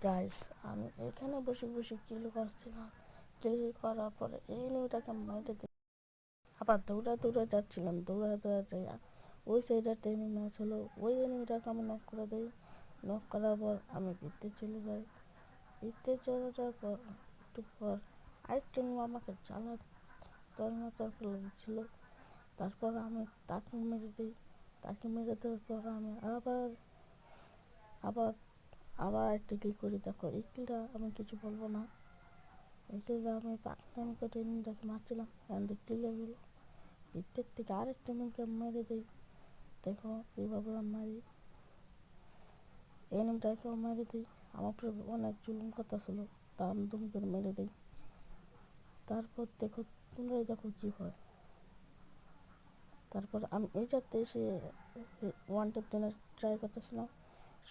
Guys, আমি এখানে বসে বসে কিল করছিলাম। কিল করার পরে এই নিউটাকে মেরে দিই। আবার দৌড়া দৌড়া যাচ্ছিলাম, দৌড়া দৌড়া যাই ওই সাইডে ট্রেনিং ম্যাচ হলো, ওই এনিমিটাকে আমি নক করে দিই। নক করার পর আমি ভিতরে চলে যাই। ভিতরে চলে যাওয়ার পর একটু পর আরেকটা এনিমি আমাকে জ্বালা তরকারি লেগেছিল। তারপর আমি তাকে মেরে দিই। তাকে মেরে দেওয়ার পর আমি আবার আবার আবার একটা কিল করি। দেখো এই কিলটা আমি কিছু বলবো না, এই কিলটা আমি পাকিস্তান করে ট্রেনিংটাকে মারছিলাম, কিল লেগে গেলো। ভিতর থেকে আরেকটা এনিমিকে মেরে দিই। দেখো কীভাবে মারি, এনিমিটাকেও মেরে দিই। আমার উপরে অনেক জুলুম কথা ছিল, তা আমি দুম করে মেরে দিই। তারপর দেখো, তোমরাই দেখো কী হয়। তারপর আমি এই যাতে এসে ওয়ান টেপ দেওয়ার ট্রাই করতেছিলাম,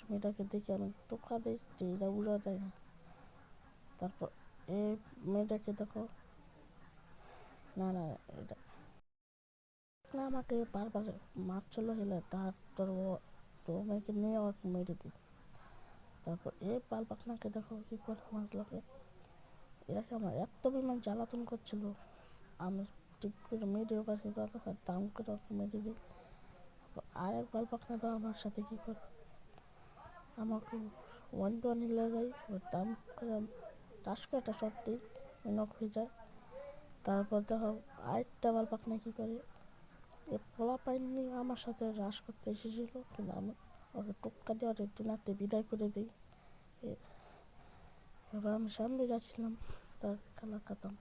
মেয়েটাকে দেখে আমি টোকা দিই যে এটা উড়া যায় না। তারপর এই মেয়েটাকে দেখো, না না এটা না, আমাকে বারবার মারছিল হেলে, তারপর তো মেয়েকে নিয়ে আমাকে মেরে দিই। তারপর এই পাল পাখনাকে দেখো কী করে মারলোকে, এরাকে আমার এত বিমান জ্বালাতন করছিল, আমি ঠিক করে মেয়েদের পাশে দাম করে মেরে দিই। আরেক পাল পাখনাটা আমার সাথে কী করে আমাকে ওয়ান টু ওয়ান লাগাই, দাম করে টাস করে একটা শট দিই, নক হয়ে যায়। তারপর দেখো আরেকটা পাল পাখনা কী করে, এ পোলা পাইনি আমার সাথে হ্রাস করতে এসেছিল, কিন্তু আমি ওকে টোক্কা দিয়ে ওর ডিনারতে বিদায় করে দিই। এবার আমি সামনে যাচ্ছিলাম, তার খেলা খতম।